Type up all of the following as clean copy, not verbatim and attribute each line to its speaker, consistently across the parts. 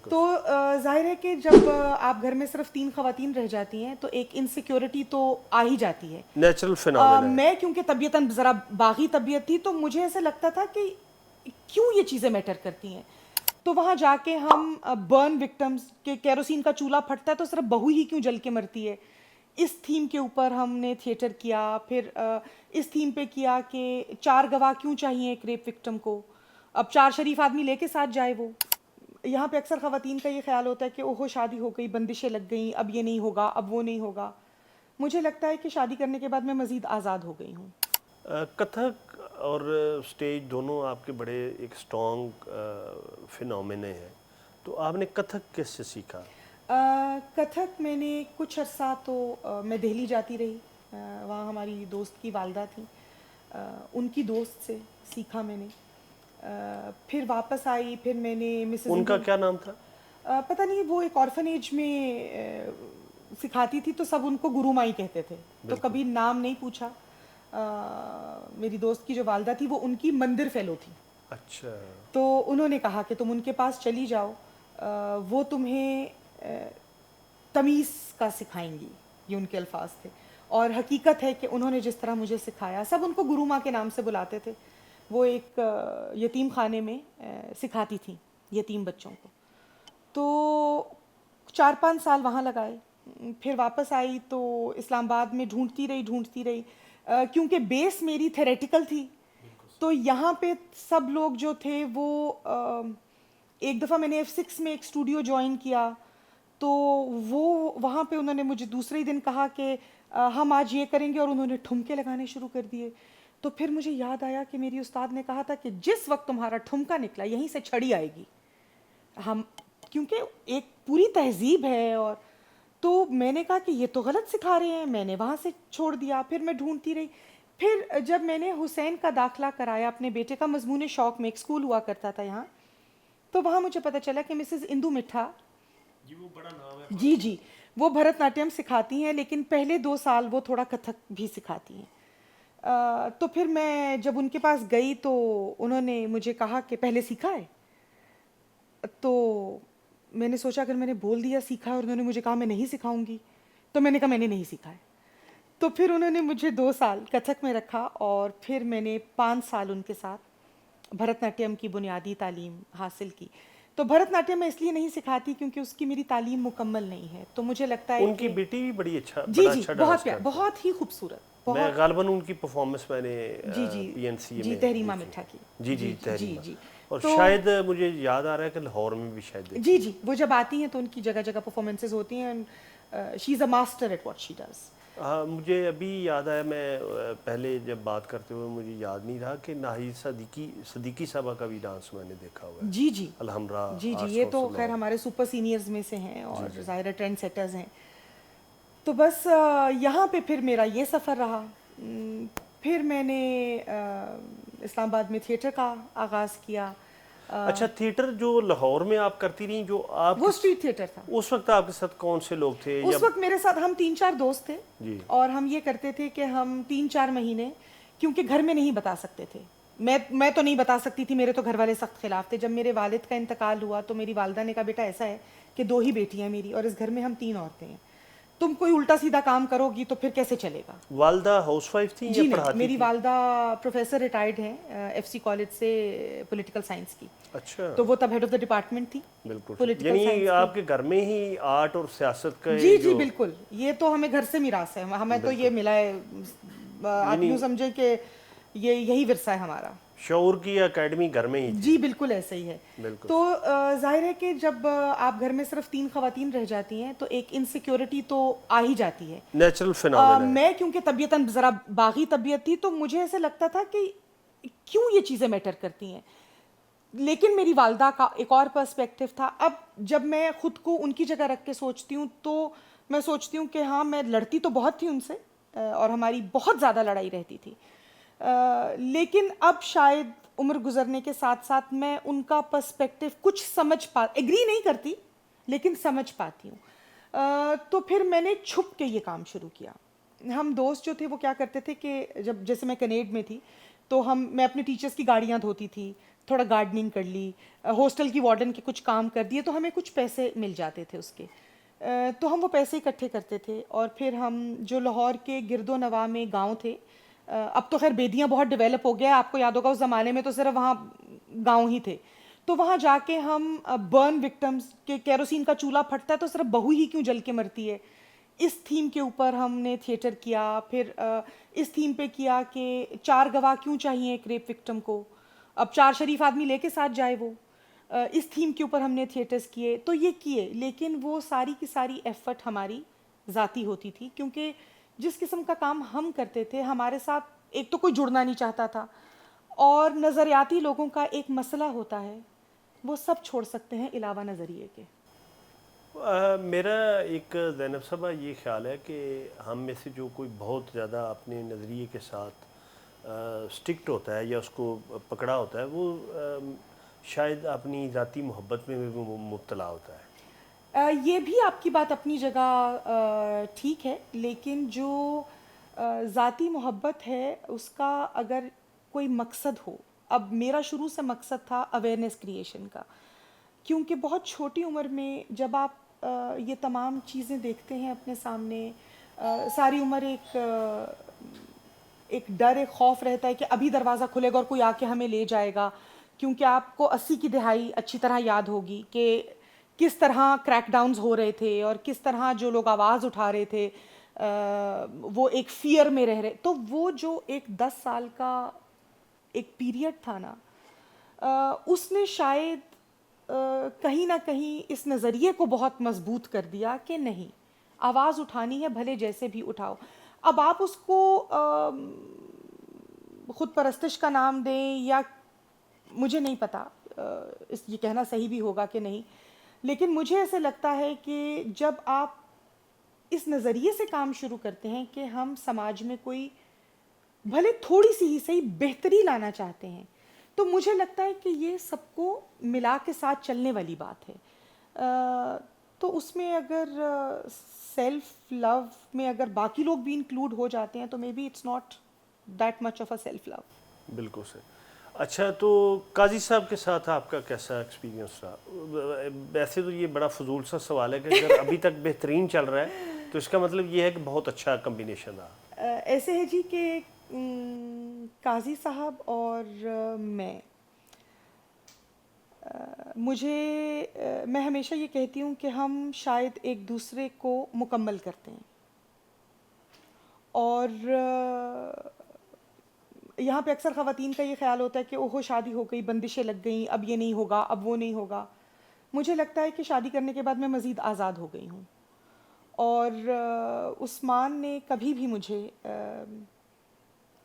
Speaker 1: تو ظاہر ہے کہ جب آپ گھر میں صرف 3 خواتین رہ جاتی ہیں تو ایک انسیکیورٹی تو آ ہی جاتی ہے.
Speaker 2: نیچرل فینومینا ہے.
Speaker 1: میں کیونکہ طبیعتاً ذرا باغی طبیعت تھی تو مجھے ایسے لگتا تھا کہ کیوں یہ چیزیں میٹر کرتی ہیں. تو وہاں جا کے ہم برن وکٹمز کے کیروسین کا چولہا پھٹتا ہے تو صرف بہو ہی کیوں جل کے مرتی ہے، اس تھیم کے اوپر ہم نے تھیٹر کیا. پھر اس تھیم پہ کیا کہ 4 گواہ کیوں چاہیے ایک ریپ وکٹم کو، اب 4 شریف آدمی لے کے ساتھ جائے وہ. یہاں پہ اکثر خواتین کا یہ خیال ہوتا ہے کہ اوہو شادی ہو گئی، بندشیں لگ گئیں، اب یہ نہیں ہوگا، اب وہ نہیں ہوگا. مجھے لگتا ہے کہ شادی کرنے کے بعد میں مزید آزاد ہو گئی ہوں.
Speaker 2: کتھک اور سٹیج دونوں آپ کے بڑے ایک سٹرانگ فینومینے ہیں، تو آپ نے کتھک کس سے سیکھا؟
Speaker 1: کتھک میں نے کچھ عرصہ تو میں دہلی جاتی رہی، وہاں ہماری دوست کی والدہ تھیں، ان کی دوست سے سیکھا میں نے. پھر واپس آئی، پھر میں نے مسز
Speaker 2: ان کا کیا نام تھا؟
Speaker 1: پتہ نہیں، وہ ایک آرفنیج میں سکھاتی تھی تو سب ان کو گرو مائی کہتے تھے، تو کبھی نام نہیں پوچھا. میری دوست کی جو والدہ تھی وہ ان کی مندر فیلو تھی.
Speaker 2: اچھا.
Speaker 1: تو انہوں نے کہا کہ تم ان کے پاس چلی جاؤ، وہ تمہیں تمیز کا سکھائیں گی، یہ ان کے الفاظ تھے. اور حقیقت ہے کہ انہوں نے جس طرح مجھے سکھایا، سب ان کو گرو ماں کے نام سے بلاتے تھے. وہ ایک یتیم خانے میں سکھاتی تھیں یتیم بچوں کو. تو 4-5 سال وہاں لگائے. پھر واپس آئی تو اسلام آباد میں ڈھونڈتی رہی کیونکہ بیس میری تھیریٹیکل تھی. تو یہاں پہ سب لوگ جو تھے وہ ایک دفعہ میں نے F6 میں ایک اسٹوڈیو جوائن کیا، تو وہ وہاں پہ انہوں نے مجھے دوسرے ہی دن کہا کہ ہم آج یہ کریں گے، اور انہوں نے ٹھمکے لگانے شروع کر دیے. تو پھر مجھے یاد آیا کہ میری استاد نے کہا تھا کہ جس وقت تمہارا ٹھمکا نکلا یہیں سے چھڑی آئے گی. ہم کیونکہ ایک پوری تہذیب ہے، اور تو میں نے کہا کہ یہ تو غلط سکھا رہے ہیں، میں نے وہاں سے چھوڑ دیا. پھر میں ڈھونڈتی رہی. پھر جب میں نے حسین کا داخلہ کرایا اپنے بیٹے کا مضمون شوق میں، ایک اسکول ہوا کرتا تھا یہاں، تو وہاں مجھے پتہ چلا کہ مسز اندو مٹھا،
Speaker 2: جی وہ بڑا نام ہے.
Speaker 1: جی وہ بھرت ناٹیم سکھاتی ہیں، لیکن پہلے 2 سال وہ تھوڑا کتھک بھی سکھاتی ہیں. تو پھر میں جب ان کے پاس گئی تو انہوں نے مجھے کہا کہ پہلے سیکھا ہے. تو میں نے سوچا اگر میں نے بول دیا سیکھا اور انہوں نے مجھے کہا میں نہیں سکھاؤں گی، تو میں نے کہا میں نے نہیں سیکھا ہے. تو پھر انہوں نے مجھے 2 سال کتھک میں رکھا، اور پھر میں نے 5 سال ان کے ساتھ بھرت ناٹیم کی بنیادی تعلیم حاصل کی. تو بھرت ناٹیم میں اس لیے نہیں سکھاتی کیونکہ اس کی میری تعلیم مکمل نہیں ہے. تو مجھے لگتا ہے
Speaker 2: ان کی
Speaker 1: کہ
Speaker 2: بیٹی بھی بڑی
Speaker 1: جی
Speaker 2: بڑا اچھا ڈانس
Speaker 1: بہت
Speaker 2: کرتی ہے.
Speaker 1: بہت ہی خوبصورت،
Speaker 2: میں
Speaker 1: بہت.
Speaker 2: غالباً ان کی پرفارمنس میں نے
Speaker 1: جی
Speaker 2: پی این سی
Speaker 1: جی
Speaker 2: میں
Speaker 1: تحریمہ
Speaker 2: دیکھی.
Speaker 1: مٹھا کی.
Speaker 2: جی تحریمہ.
Speaker 1: جی
Speaker 2: اور
Speaker 1: تو
Speaker 2: شاید مجھے یاد آ رہا ہے کہ لاہور میں بھی شاید دیکھی.
Speaker 1: جی وہ جب آتی ہیں تو ان کی جگہ جگہ پرفارمنسز ہوتی ہیں. She is a master at what she does.
Speaker 2: ہاں مجھے ابھی یاد آیا، میں پہلے جب بات کرتے ہوئے مجھے یاد نہیں رہا کہ ناہید صدیقی صاحبہ کا بھی ڈانس میں نے دیکھا ہوا ہے.
Speaker 1: جی
Speaker 2: الحمرا
Speaker 1: جی
Speaker 2: آرٹس
Speaker 1: یہ تو
Speaker 2: ہاؤس
Speaker 1: خیر
Speaker 2: لاہور.
Speaker 1: ہمارے سپر سینئرز میں سے ہیں اور ظاہر ٹرینڈ سیٹرز ہیں. تو بس یہاں پہ پھر میرا یہ سفر رہا. پھر میں نے اسلام آباد میں تھیٹر کا آغاز کیا.
Speaker 2: اچھا تھیٹر جو لاہور میں آپ کرتی رہیں، جو آپ
Speaker 1: وہ اسٹریٹ تھیٹر تھا.
Speaker 2: اس وقت آپ کے ساتھ کون سے لوگ تھے؟
Speaker 1: اس وقت میرے ساتھ ہم 3-4 دوست تھے،
Speaker 2: جی.
Speaker 1: اور ہم یہ کرتے تھے کہ ہم 3-4 مہینے، کیونکہ گھر میں نہیں بتا سکتے تھے. میں تو نہیں بتا سکتی تھی، میرے تو گھر والے سخت خلاف تھے. جب میرے والد کا انتقال ہوا تو میری والدہ نے کہا بیٹا ایسا ہے کہ 2 ہی بیٹیاں ہیں میری، اور اس گھر میں ہم 3 عورتیں ہیں، تم کوئی الٹا سیدھا کام کرو گی تو پھر کیسے چلے گا.
Speaker 2: والدہ ہاؤس وائف تھیں یا
Speaker 1: جی نہیں،
Speaker 2: پڑھاتی
Speaker 1: میری
Speaker 2: تھیں؟
Speaker 1: والدہ پروفیسر ریٹائرڈ ہیں FC کالج سے پولیٹیکل سائنس کی.
Speaker 2: اچھا.
Speaker 1: تو وہ تب ہیڈ آف دا ڈپارٹمنٹ تھی
Speaker 2: بالکل.
Speaker 1: پولیٹیکل
Speaker 2: یعنی
Speaker 1: سائنس کی.
Speaker 2: آپ کے گھر میں ہی آرٹ اور سیاست کا
Speaker 1: جی بالکل، یہ تو ہمیں گھر سے میراث ہے، ہمیں تو یہ ملا ہے. آپ یوں سمجھیں کہ یہی ورثہ ہے ہمارا.
Speaker 2: شعور کی اکیڈمی گھر میں ہی تھی.
Speaker 1: جی بالکل ایسا ہی ہے.
Speaker 2: بالکل.
Speaker 1: تو ظاہر ہے کہ جب آپ گھر میں صرف 3 خواتین رہ جاتی ہیں تو ایک انسیکیورٹی تو آ ہی جاتی ہے.
Speaker 2: نیچرل فینومینا ہے.
Speaker 1: میں کیونکہ طبیعتاً ذرا باغی طبیعت تھی تو مجھے ایسے لگتا تھا کہ کیوں یہ چیزیں میٹر کرتی ہیں. لیکن میری والدہ کا ایک اور پرسپیکٹیو تھا. اب جب میں خود کو ان کی جگہ رکھ کے سوچتی ہوں تو میں سوچتی ہوں کہ ہاں میں لڑتی تو بہت تھی ان سے، اور ہماری بہت زیادہ لڑائی رہتی تھی، لیکن اب شاید عمر گزرنے کے ساتھ ساتھ میں ان کا پرسپیکٹیو کچھ ایگری نہیں کرتی لیکن سمجھ پاتی ہوں. تو پھر میں نے چھپ کے یہ کام شروع کیا. ہم دوست جو تھے وہ کیا کرتے تھے کہ جب جیسے میں کنیڈ میں تھی تو میں اپنے ٹیچرز کی گاڑیاں دھوتی تھی، تھوڑا گارڈننگ کر لی, ہاسٹل کی وارڈن کے کچھ کام کر دیے, تو ہمیں کچھ پیسے مل جاتے تھے اس کے. تو ہم وہ پیسے اکٹھے کرتے تھے, اور پھر ہم جو لاہور کے گرد و نواح میں گاؤں تھے, اب تو خیر بیدیاں بہت ڈیولپ ہو گیا, آپ کو یاد ہوگا اس زمانے میں تو صرف وہاں گاؤں ہی تھے, تو وہاں جا کے ہم برن وکٹمز کے, کیروسین کا چولہا پھٹتا ہے تو صرف بہو ہی کیوں جل کے مرتی ہے, اس تھیم کے اوپر ہم نے تھیٹر کیا. پھر اس تھیم پہ کیا کہ 4 گواہ کیوں چاہیے ایک ریپ وکٹم کو, اب 4 شریف آدمی لے کے ساتھ جائے وہ, اس تھیم کے اوپر ہم نے تھیٹرز کیے. تو یہ کیے, لیکن وہ ساری کی ساری ایفرٹ ہماری ذاتی ہوتی تھی, کیونکہ جس قسم کا کام ہم کرتے تھے ہمارے ساتھ ایک تو کوئی جڑنا نہیں چاہتا تھا, اور نظریاتی لوگوں کا ایک مسئلہ ہوتا ہے, وہ سب چھوڑ سکتے ہیں علاوہ نظریے کے.
Speaker 2: میرا ایک زینب صاحبہ یہ خیال ہے کہ ہم میں سے جو کوئی بہت زیادہ اپنے نظریے کے ساتھ سٹکٹ ہوتا ہے یا اس کو پکڑا ہوتا ہے, وہ شاید اپنی ذاتی محبت میں بھی مبتلا ہوتا ہے.
Speaker 1: یہ بھی آپ کی بات اپنی جگہ ٹھیک ہے, لیکن جو ذاتی محبت ہے اس کا اگر کوئی مقصد ہو, اب میرا شروع سے مقصد تھا اویئرنیس کریشن کا, کیونکہ بہت چھوٹی عمر میں جب آپ یہ تمام چیزیں دیکھتے ہیں اپنے سامنے, ساری عمر ایک ڈر, ایک خوف رہتا ہے کہ ابھی دروازہ کھلے گا اور کوئی آ کے ہمیں لے جائے گا, کیونکہ آپ کو 80 کی دہائی اچھی طرح یاد ہوگی کہ کس طرح کریک ڈاؤنز ہو رہے تھے, اور کس طرح جو لوگ آواز اٹھا رہے تھے وہ ایک فیئر میں رہ رہے. تو وہ جو ایک 10 سال کا ایک پیریڈ تھا نا, اس نے شاید کہیں نہ کہیں اس نظریے کو بہت مضبوط کر دیا کہ نہیں, آواز اٹھانی ہے بھلے جیسے بھی اٹھاؤ. اب آپ اس کو خود پرستش کا نام دیں یا مجھے نہیں پتا یہ کہنا صحیح بھی ہوگا کہ نہیں, لیکن مجھے ایسے لگتا ہے کہ جب آپ اس نظریے سے کام شروع کرتے ہیں کہ ہم سماج میں کوئی بھلے تھوڑی سی ہی صحیح بہتری لانا چاہتے ہیں, تو مجھے لگتا ہے کہ یہ سب کو ملا کے ساتھ چلنے والی بات ہے. تو اس میں اگر سیلف لو میں اگر باقی لوگ بھی انکلوڈ ہو جاتے ہیں تو maybe it's not that much of a self love.
Speaker 2: بالکل صحیح. اچھا, تو قاضی صاحب کے ساتھ آپ کا کیسا ایکسپیرینس رہا؟ ویسے تو یہ بڑا فضول سا سوال ہے کہ اگر ابھی تک بہترین چل رہا ہے تو اس کا مطلب یہ ہے کہ بہت اچھا کمبینیشن رہا.
Speaker 1: ایسے ہے جی کہ قاضی صاحب اور میں, میں ہمیشہ یہ کہتی ہوں کہ ہم شاید ایک دوسرے کو مکمل کرتے ہیں, اور یہاں پہ اکثر خواتین کا یہ خیال ہوتا ہے کہ اوہو شادی ہو گئی, بندشیں لگ گئیں, اب یہ نہیں ہوگا, اب وہ نہیں ہوگا. مجھے لگتا ہے کہ شادی کرنے کے بعد میں مزید آزاد ہو گئی ہوں, اور عثمان نے کبھی بھی مجھے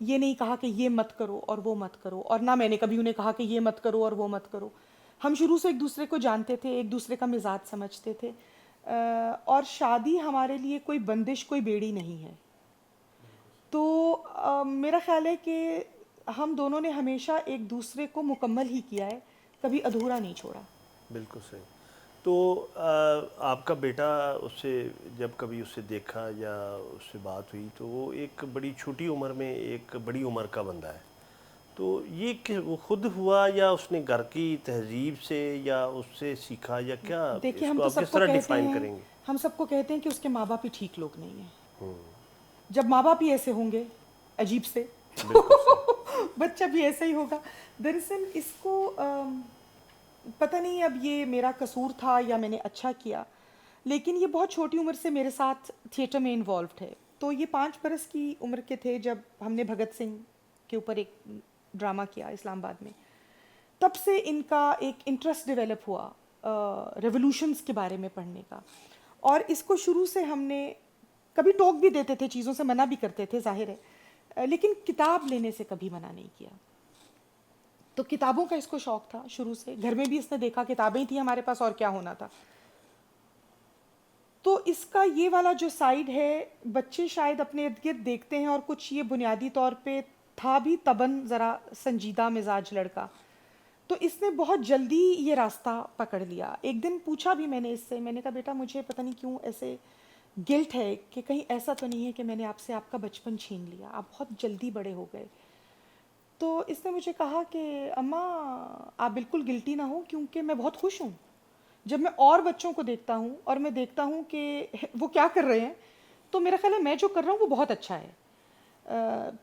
Speaker 1: یہ نہیں کہا کہ یہ مت کرو اور وہ مت کرو, اور نہ میں نے کبھی انہیں کہا کہ یہ مت کرو اور وہ مت کرو. ہم شروع سے ایک دوسرے کو جانتے تھے, ایک دوسرے کا مزاج سمجھتے تھے, اور شادی ہمارے لیے کوئی بندش, کوئی بیڑی نہیں ہے. تو میرا خیال ہے کہ ہم دونوں نے ہمیشہ ایک دوسرے کو مکمل ہی کیا ہے, کبھی ادھورا نہیں چھوڑا.
Speaker 2: بالکل صحیح. تو آپ کا بیٹا, اس سے جب کبھی اسے دیکھا یا اس سے بات ہوئی تو وہ ایک بڑی چھوٹی عمر میں ایک بڑی عمر کا بندہ ہے, تو یہ کہ وہ خود ہوا یا اس نے گھر کی تہذیب سے یا اس سے سیکھا, یا کیا
Speaker 1: دیکھیے,
Speaker 2: اس
Speaker 1: ہم
Speaker 2: کو
Speaker 1: تو
Speaker 2: آپ
Speaker 1: سب
Speaker 2: کس
Speaker 1: کو
Speaker 2: طرح
Speaker 1: کہتے
Speaker 2: ڈیفائن
Speaker 1: ہیں,
Speaker 2: کریں گے؟
Speaker 1: ہم سب کو کہتے ہیں کہ اس کے ماں باپ ہی ٹھیک لوگ نہیں ہیں. جب ماں باپ ہی ایسے ہوں گے عجیب سے, بچہ بھی ایسا ہی ہوگا. دراصل اس کو پتہ نہیں اب یہ میرا قصور تھا یا میں نے اچھا کیا, لیکن یہ بہت چھوٹی عمر سے میرے ساتھ تھیٹر میں انوالوڈ ہے. تو یہ 5 برس کی عمر کے تھے جب ہم نے بھگت سنگھ کے اوپر ایک ڈرامہ کیا اسلام آباد میں. تب سے ان کا ایک انٹرسٹ ڈیولپ ہوا ریولوشنز کے بارے میں پڑھنے کا, اور اس کو شروع سے ہم نے کبھی ٹوک بھی دیتے تھے, چیزوں سے منع بھی کرتے تھے ظاہر ہے, لیکن کتاب لینے سے کبھی منع نہیں کیا. تو کتابوں کا اس کو شوق تھا شروع سے, گھر میں بھی اس نے دیکھا کتابیں تھیں ہمارے پاس اور کیا ہونا تھا. تو اس کا یہ والا جو سائیڈ ہے, بچے شاید اپنے ارد گرد دیکھتے ہیں, اور کچھ یہ بنیادی طور پہ تھا بھی تباً ذرا سنجیدہ مزاج لڑکا, تو اس نے بہت جلدی یہ راستہ پکڑ لیا. ایک دن پوچھا بھی میں نے اس سے, میں نے کہا بیٹا مجھے پتہ نہیں کیوں ایسے گلٹ ہے کہ کہیں ایسا تو نہیں ہے کہ میں نے آپ سے آپ کا بچپن چھین لیا, آپ بہت جلدی بڑے ہو گئے. تو اس نے مجھے کہا کہ اماں آپ بالکل گلٹی نہ ہو کیونکہ میں بہت خوش ہوں جب میں اور بچوں کو دیکھتا ہوں اور میں دیکھتا ہوں کہ وہ کیا کر رہے ہیں تو میرا خیال ہے میں جو کر رہا ہوں وہ بہت اچھا ہے.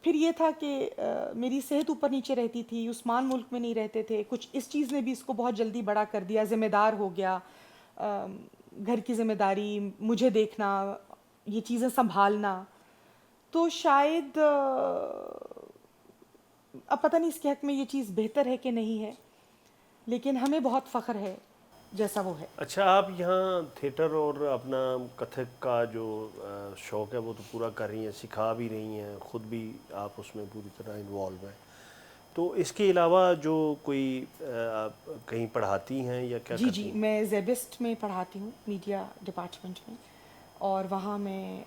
Speaker 1: پھر یہ تھا کہ میری صحت اوپر نیچے رہتی تھی, عثمان ملک میں نہیں رہتے تھے, کچھ اس چیز نے بھی اس کو بہت جلدی بڑا کر دیا, ذمہ دار ہو گیا, گھر کی ذمہ داری, مجھے دیکھنا, یہ چیزیں سنبھالنا. تو شاید اب پتہ نہیں اس کے حق میں یہ چیز بہتر ہے کہ نہیں ہے, لیکن ہمیں بہت فخر ہے جیسا وہ ہے.
Speaker 2: اچھا, آپ یہاں تھیٹر اور اپنا کتھک کا جو شوق ہے وہ تو پورا کر رہی ہیں, سکھا بھی رہی ہیں, خود بھی آپ اس میں پوری طرح انوالو ہیں. تو اس کے علاوہ جو کوئی آپ کہیں پڑھاتی ہیں یا کیا
Speaker 1: جی
Speaker 2: کرتی ہیں؟
Speaker 1: میں زیبسٹ میں پڑھاتی ہوں, میڈیا ڈپارٹمنٹ میں, اور وہاں میں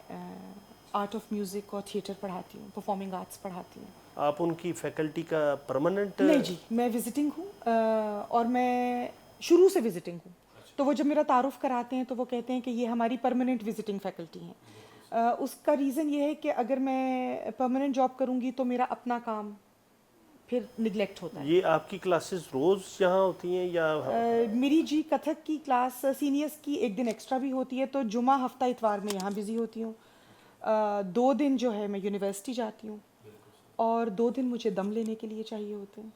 Speaker 1: آرٹ آف میوزک اور تھیٹر پڑھاتی ہوں, پرفارمنگ آرٹس پڑھاتی ہوں.
Speaker 2: آپ ان کی فیکلٹی کا پرماننٹ؟
Speaker 1: نہیں جی, میں وزٹنگ ہوں, اور میں شروع سے وزٹنگ ہوں. تو وہ جب میرا تعارف کراتے ہیں تو وہ کہتے ہیں کہ یہ ہماری پرماننٹ وزٹنگ فیکلٹی ہیں. اس کا ریزن یہ ہے کہ اگر میں پرماننٹ جاب کروں گی تو میرا اپنا کام پھر نگلیکٹ ہوتا ہے.
Speaker 2: یہ آپ کی کلاسز روز یہاں ہوتی ہیں یا؟
Speaker 1: میری جی کتھک کی کلاس سینئرس کی ایک دن ایکسٹرا بھی ہوتی ہے, تو جمعہ ہفتہ اتوار میں یہاں بزی ہوتی ہوں. 2 دن جو ہے میں یونیورسٹی جاتی ہوں, اور 2 دن مجھے دم لینے کے لیے چاہیے ہوتے ہیں.